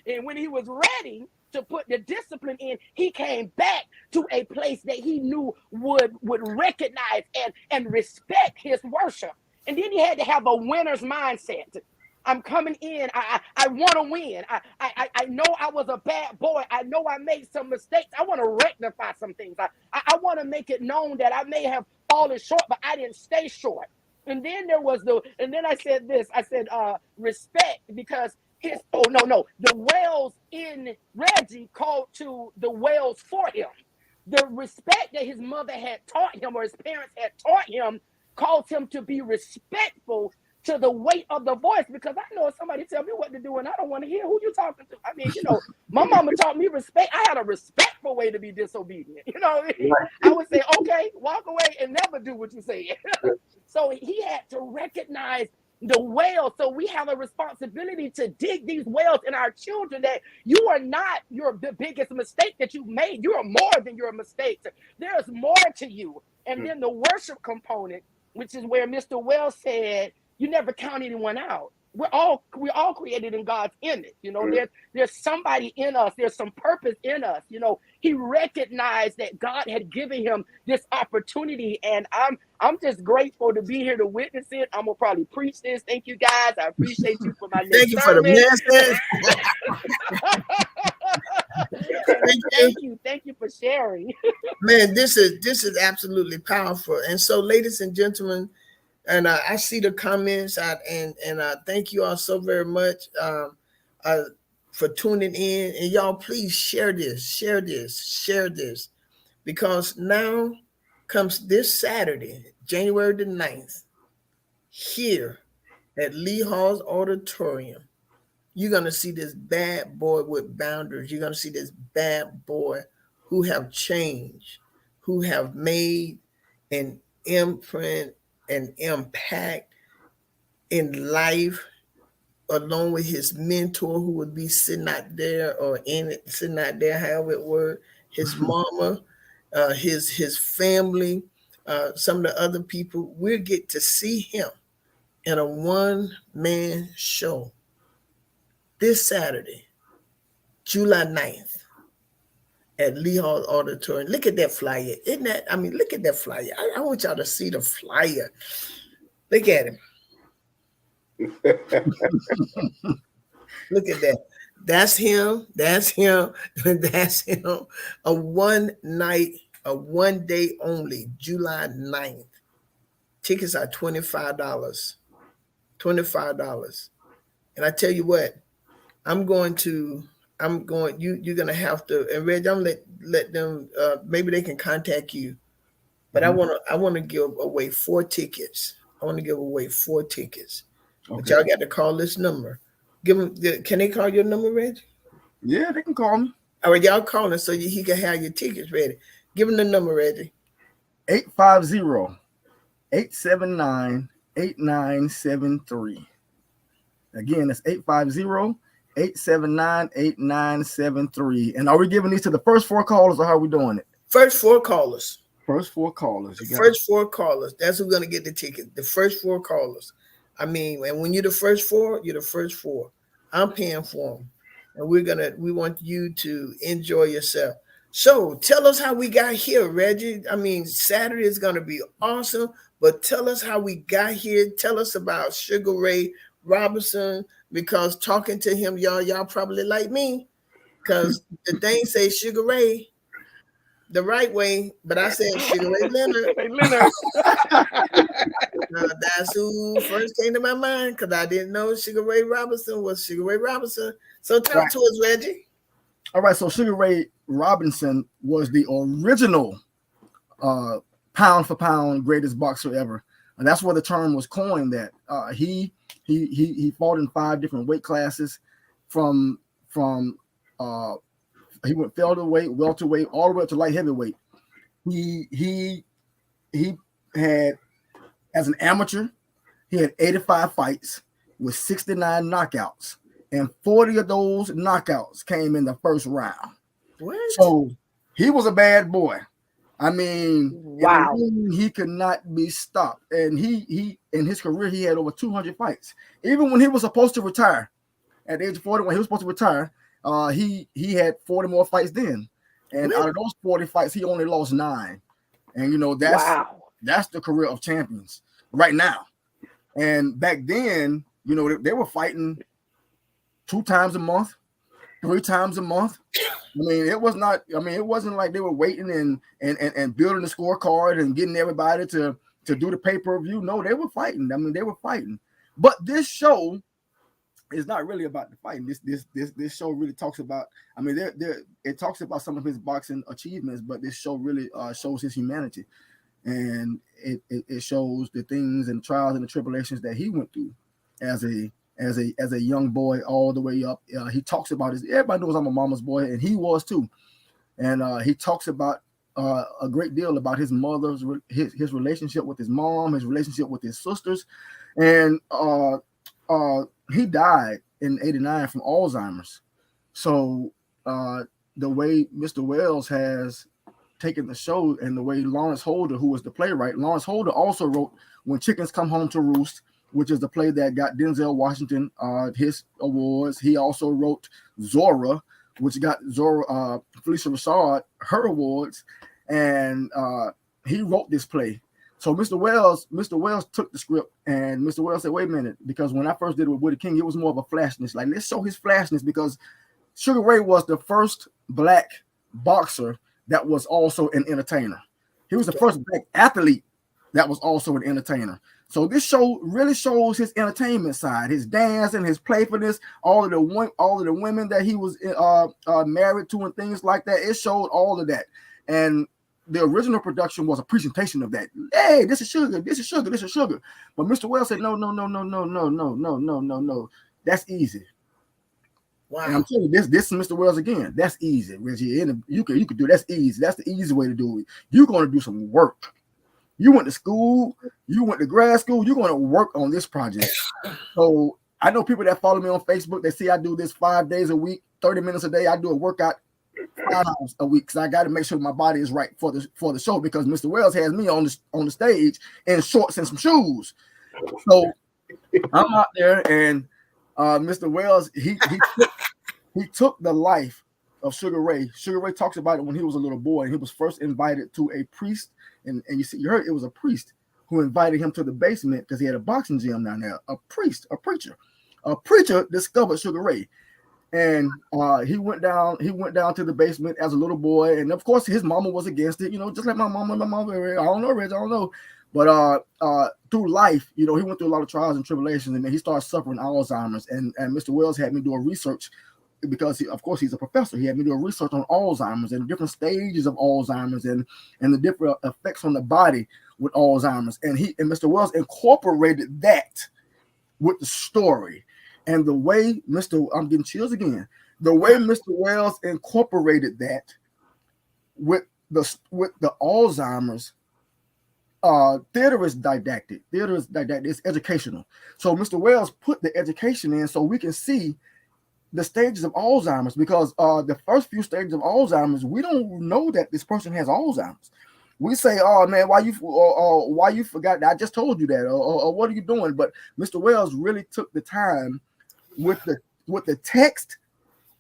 And when he was ready to put the discipline in, he came back to a place that he knew would recognize and respect his worship. And then he had to have a winner's mindset. I'm coming in. I want to win. I know I was a bad boy. I know I made some mistakes. I want to rectify some things. I want to make it known that I may have fallen short, but I didn't stay short. And then I said this. I said respect, because the Wells in Reggie called to the Wells for him. The respect that his mother had taught him, or his parents had taught him, caused him to be respectful to the weight of the voice. Because I know if somebody tell me what to do and I don't want to hear who you talking to. I mean, my mama taught me respect. I had a respectful way to be disobedient. I would say, okay, walk away and never do what you say. So he had to recognize the wells. So we have a responsibility to dig these wells in our children, that you are not the biggest mistake that you've made. You are more than your mistakes. There's more to you. And then the worship component, which is where Mr. Wells said, you never count anyone out. We're all created in God's image. There's somebody in us. There's some purpose in us. He recognized that God had given him this opportunity, and I'm just grateful to be here to witness it. I'm gonna probably preach this. Thank you guys. I appreciate you for my next sermon. Thank you for sharing. Man, this is absolutely powerful. And so, ladies and gentlemen, and I see the comments, and thank you all so very much for tuning in. And y'all, please share this, because now comes this Saturday, January the 9th, here at Lee Hall's Auditorium. You're going to see this bad boy with boundaries. You're going to see this bad boy who have changed, who have made an imprint, an impact in life, along with his mentor, who would be sitting out there, however it were, his mama, his family, some of the other people. We'll get to see him in a one-man show this Saturday, July 9th, at Lee Hall Auditorium. Look at that flyer. Look at that flyer. I want y'all to see the flyer. Look at him. Look at that. That's him. A one day only, July 9th. Tickets are $25. And I tell you what, you're going to have to, and Reg, I'm let them, maybe they can contact you, but I want to give away 4 tickets. Okay. But y'all got to call this number. Can they call your number, Reg? Yeah, they can call me. All right, y'all call him so he can have your tickets ready. Give him the number, Reggie. 850-879-8973. Again, that's 850-879-8973. And are we giving these to the first 4 callers, or how are we doing it? First 4 callers. First 4 callers. First 4 callers. That's who's going to get the ticket. The first 4 callers. And when you're the first 4, you're the first 4. I'm paying for them. And we want you to enjoy yourself. So tell us how we got here, Reggie. Saturday is going to be awesome, but tell us how we got here. Tell us about Sugar Ray Robinson, because talking to him, y'all probably like me, because the thing say Sugar Ray the right way, but I said Sugar Ray Leonard. Leonard. That's who first came to my mind, because I didn't know Sugar Ray Robinson was Sugar Ray Robinson. So talk to us, Reggie. All right, so Sugar Ray Robinson was the original pound for pound greatest boxer ever, and that's where the term was coined. That he fought in 5 different weight classes, from he went featherweight, welterweight, all the way up to light heavyweight. He had, as an amateur, he had 85 fights with 69 knockouts, and 40 of those knockouts came in the first round. What? So he was a bad boy. I mean, wow, he could not be stopped. And he in his career, he had over 200 fights. Even when he was supposed to retire, at the age of 40, when he was supposed to retire, he had 40 more fights then. And out of those 40 fights, he only lost 9. And, you know, that's the career of champions right now. And back then, you know, they were fighting 2 times a month, 3 times a month. I mean, it wasn't like they were waiting and building the scorecard and getting everybody to do the pay-per-view. No, they were fighting. I mean, they were fighting. But this show is not really about the fighting. This show really talks about, I mean, it talks about some of his boxing achievements, but this show really shows his humanity. And it shows the things and trials and the tribulations that he went through as a young boy all the way up. He talks about his, everybody knows I'm a mama's boy, and he was too. And he talks about a great deal about his mother's, his relationship with his mom, his relationship with his sisters. And he died in 89 from Alzheimer's. So the way Mr. Wells has taken the show, and the way Lawrence Holder, who was the playwright, Lawrence Holder also wrote When Chickens Come Home to Roost, which is the play that got Denzel Washington his awards. He also wrote Zora, which got Felicia Rashad her awards, and he wrote this play. So Mr. Wells took the script, and Mr. Wells said, wait a minute, because when I first did it with Woody King, it was more of a flashness. Like, let's show his flashness, because Sugar Ray was the first black boxer that was also an entertainer. He was the first black athlete that was also an entertainer. So this show really shows his entertainment side, his dance and his playfulness, all of the women that he was married to and things like that. It showed all of that. And the original production was a presentation of that. Hey, this is sugar, this is sugar, this is sugar. But Mr. Wells said, no. That's easy. Wow. And I'm telling you, this is Mr. Wells again. That's easy, Reggie. And you could do that's easy. That's the easy way to do it. You're going to do some work. You went to school, you went to grad school, you're going to work on this project. So I know people that follow me on Facebook, they see I do this 5 days a week, 30 minutes a day. I do a workout 5 hours a week, because I got to make sure my body is right for the show, because Mr. Wells has me on the stage in shorts and some shoes. So I'm out there, and Mr. Wells, he took the life of Sugar Ray. Sugar Ray talks about it when he was a little boy, and he was first invited to a priest, and you heard it was a priest who invited him to the basement because he had a boxing gym down there. A preacher discovered Sugar Ray, and he went down to the basement as a little boy, and of course his mama was against it, you know, just like my mama. I don't know, Reg, I don't know. But through life, you know, he went through a lot of trials and tribulations, and then he started suffering Alzheimer's. And Mr. Wells had me do a research, because of course he's a professor. He had me do a research on Alzheimer's and different stages of Alzheimer's and the different effects on the body with Alzheimer's. And Mr. Wells incorporated that with the story, and the way I'm getting chills again. The way Mr. Wells incorporated that with the Alzheimer's. Theater is didactic. It's educational. So Mr. Wells put the education in so we can see the stages of Alzheimer's, because the first few stages of Alzheimer's, we don't know that this person has Alzheimer's. We say, "Oh man, why you forgot that? I just told you that," or "What are you doing?" But Mr. Wells really took the time with the text,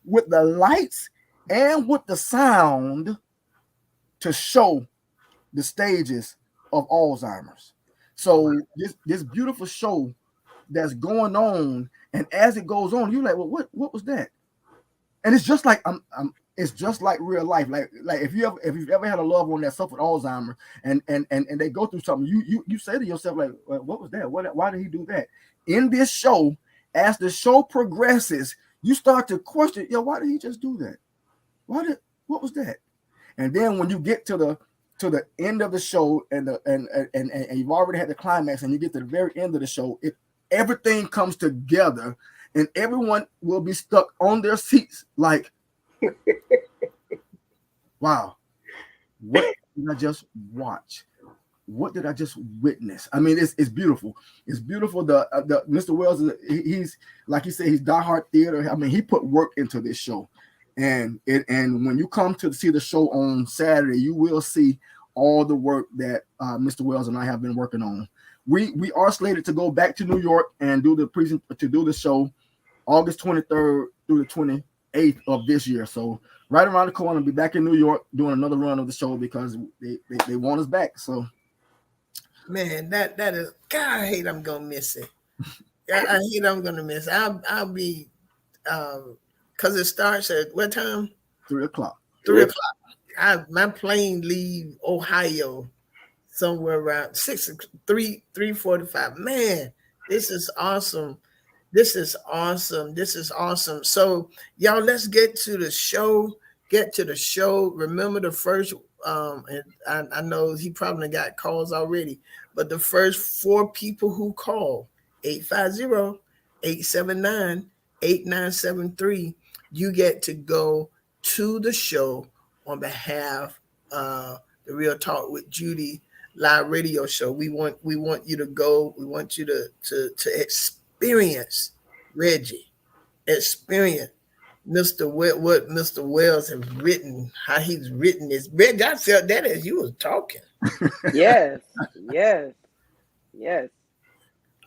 with the lights, and with the sound to show the stages of Alzheimer's. So this beautiful show that's going on, and as it goes on, you're like, well, what was that? And it's just like it's just like real life. Like if you've ever had a loved one that suffered Alzheimer's and they go through something, you say to yourself, like, well, what was that? Why did he do that? In this show, as the show progresses, you start to question, why did he just do that? What was that? And then when you get to the end of the show and you've already had the climax and you get to the very end of the show, everything comes together and everyone will be stuck on their seats like, wow, what did I just watch? What did I just witness? I mean, it's beautiful. It's beautiful. The Mr. Wells, he's like you said, he's diehard theater. I mean, he put work into this show. And when you come to see the show on Saturday, you will see all the work that Mr. Wells and I have been working on. We are slated to go back to New York and do the show August 23rd through the 28th of this year. So right around the corner, be back in New York doing another run of the show because they want us back. So, man, that is, God, I hate I'm gonna miss it. I hate I'm gonna miss it. I'll be because it starts at what time? 3 o'clock. 3 o'clock. My plane leave Ohio somewhere around 3:45. Man, this is awesome. This is awesome. So y'all, let's get to the show. Remember the first and I know he probably got calls already, but the first 4 people who call 850-879-8973, you get to go to the show on behalf of the Real Talk with Judy live radio show. We want you to go. We want you to experience Reggie, experience what Mr. Wells has written, how he's written this. Reggie, I felt that as you was talking. Yes.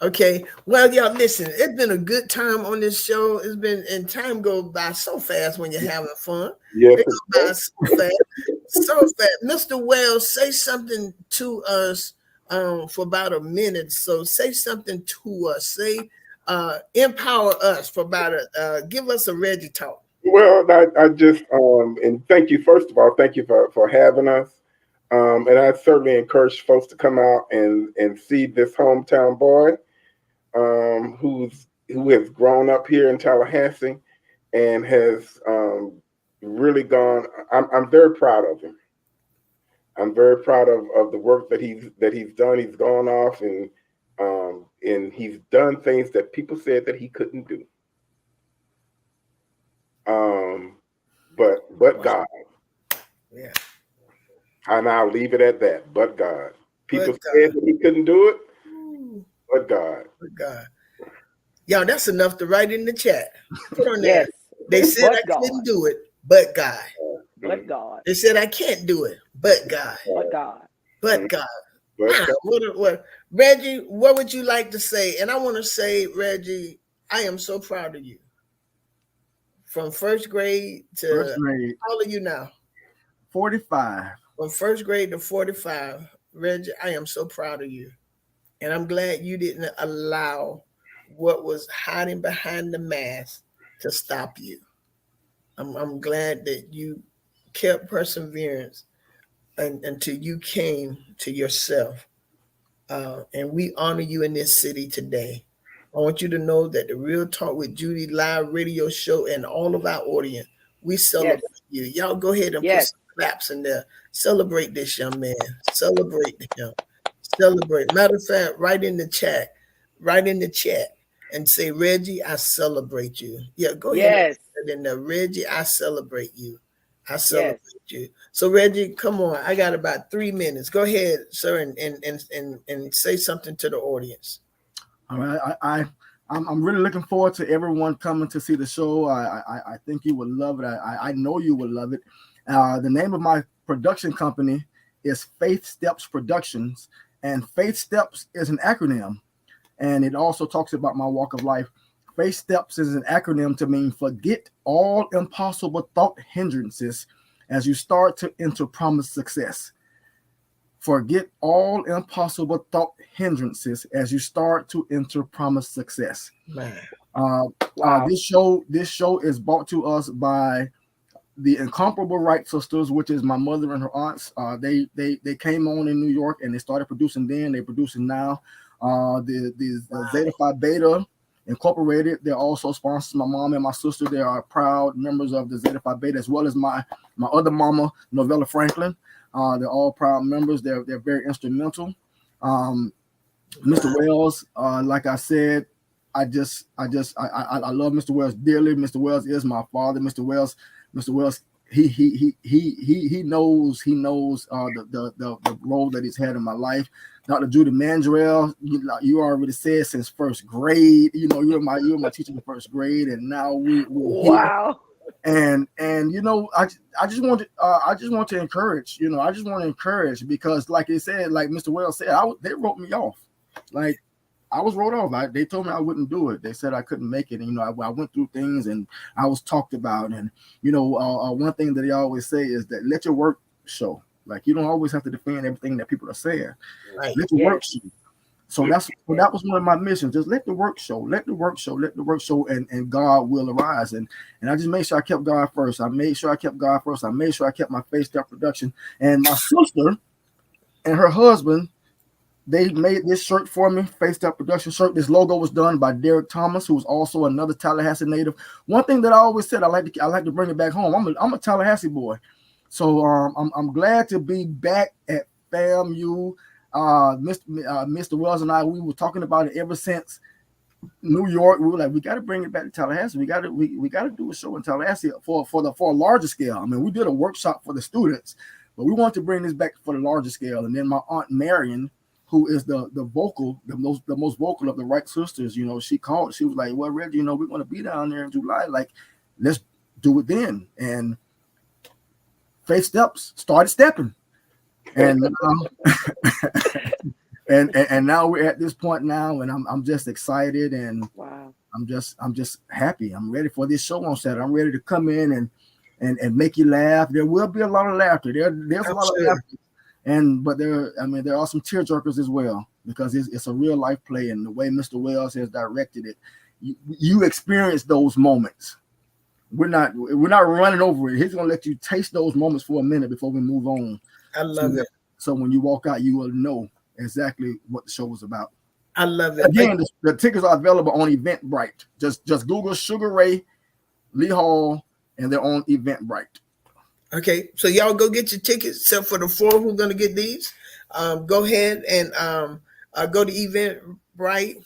Okay, well, y'all, listen, it's been a good time on this show. It's been, and time goes by so fast when you're having fun. Yes, it goes by so fast. Mr. Wells, say something to us for about a minute. So say something to us. Say, empower us for about give us a Reggie talk. Well, I just and thank you, first of all, thank you for having us. And I certainly encourage folks to come out and see this hometown boy who has grown up here in Tallahassee and has really gone. I'm very proud of him. I'm very proud of the work that he's done. He's gone off and he's done things that people said that he couldn't do. But God. Yeah. And I'll leave it at that. But God. People said that he couldn't do it. But God. But God. Y'all, that's enough to write in the chat. Put on Yes. there. They said But I God. couldn't do it, but God. But God. They said I can't do it, but God. But God. But God. But Wow. What, Reggie, what would you like to say? And I want to say, Reggie, I am so proud of you. From first grade to how old are you now? 45. From first grade to 45, Reggie, I am so proud of you. And I'm glad you didn't allow what was hiding behind the mask to stop you. I'm glad that you kept perseverance until you came to yourself. And we honor you in this city today. I want you to know that the Real Talk with Judy live radio show and all of our audience, we celebrate you. Y'all go ahead and put some claps in there. Celebrate this young man. Celebrate him. Celebrate. Matter of fact, write in the chat and say, Reggie, I celebrate you. Yeah, go ahead and put it in there. Reggie, I celebrate you. I celebrate you. So Reggie, come on. I got about 3 minutes. Go ahead, sir, and say something to the audience. All right, I'm really looking forward to everyone coming to see the show. I think you would love it. I know you would love it. The name of my production company is Faith Steps Productions, and Faith Steps is an acronym, and it also talks about my walk of life. Faith Steps is an acronym to mean forget all impossible thought hindrances as you start to enter promised success. Forget all impossible thought hindrances as you start to enter promised success. Man. Wow. This show is brought to us by the incomparable Wright sisters, which is my mother and her aunts. They came on in New York and they started producing then. They're producing now. The Zeta Phi Beta Incorporated. They're also sponsors. My mom and my sister. They are proud members of the Zeta Phi Beta, as well as my other mama, Novella Franklin. They're all proud members. They're very instrumental. Mr. Wells, like I said, I love Mr. Wells dearly. Mr. Wells is my father. Mr. Wells, he knows the role that he's had in my life. Dr. Judy Mandrell, you already said since first grade. You know, you're my teacher in first grade, and now we're wow. And I just want to encourage. I just want to encourage because, like you said, like Mr. Wells said, they wrote me off. Like I was wrote off. They told me I wouldn't do it. They said I couldn't make it. And, I went through things and I was talked about. And one thing that they always say is that let your work show. Like you don't always have to defend everything that people are saying. Right. Let your work show. So that was one of my missions. Just let the work show. Let the work show. Let the work show, and God will arise. And I just made sure I kept God first. I made sure I kept my Faith Step production. And my sister and her husband, they made this shirt for me, Faith Step production shirt. This logo was done by Derek Thomas, who was also another Tallahassee native. One thing that I always said, I like to bring it back home. I'm a Tallahassee boy. So I'm glad to be back at FAMU. Mr. Wells and I, we were talking about it ever since New York. We were like, we got to bring it back to Tallahassee. We got to do a show in Tallahassee for a larger scale. I mean, we did a workshop for the students, but we want to bring this back for the larger scale. And then my aunt Marion, who is the most vocal of the Wright sisters, she called. She was like, "Well, Reggie, we're going to be down there in July. Like, let's do it then." And Faith Steps started stepping. And and now we're at this point now, and I'm just excited, and wow. I'm just happy. I'm ready for this show on Saturday. I'm ready to come in and make you laugh. There will be a lot of laughter. There's a lot of laughter, but there are some tearjerkers as well, because it's a real life play, and the way Mr. Wells has directed it, you experience those moments. We're not running over it. He's gonna let you taste those moments for a minute before we move on. I love it. So when you walk out, you will know exactly what the show was about. I love it. Again, the tickets are available on Eventbrite. Just Google Sugar Ray Lee Hall, and they're on Eventbrite. Okay, so y'all go get your tickets. Except for the 4 who are going to get these, go ahead and go to Eventbrite,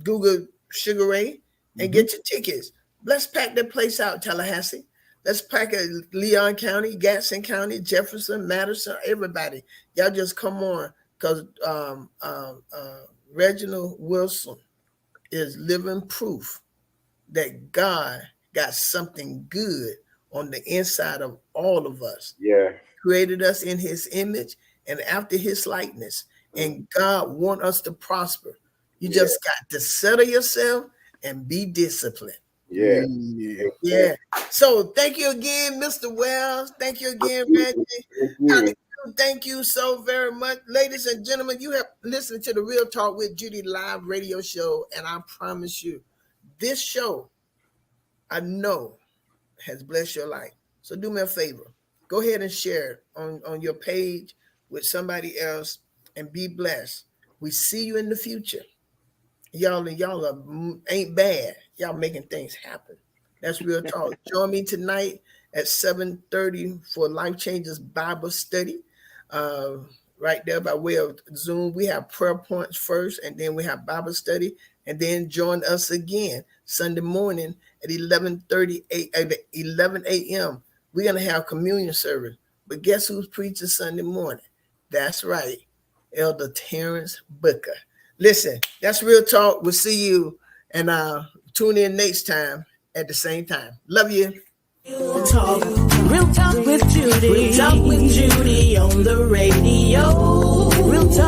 Google Sugar Ray, and get your tickets. Let's pack that place out, Tallahassee. Let's pack it, Leon County, Gadsden County, Jefferson, Madison, everybody. Y'all just come on, because Reginald Wilson is living proof that God got something good on the inside of all of us. Yeah. Created us in his image and after his likeness. And God wants us to prosper. You just got to settle yourself and be disciplined. Yeah. So thank you again, Mr. Wells. Thank you again, Reggie. Thank you so very much. Ladies and gentlemen, you have listened to the Real Talk with Judy live radio show. And I promise you, this show, I know, has blessed your life. So do me a favor. Go ahead and share it on your page with somebody else and be blessed. We see you in the future. Y'all ain't bad. Y'all making things happen. That's Real Talk. Join me tonight at 7:30 for Life Changes Bible Study. Right there by way of Zoom. We have prayer points first, and then we have Bible study, and then join us again Sunday morning at 11 a.m. We're going to have communion service. But guess who's preaching Sunday morning? That's right, Elder Terrence Booker. Listen, that's Real Talk. We'll see you, and tune in next time at the same time. Love you. Real talk with Judy. Real talk with Judy on the radio. Real talk.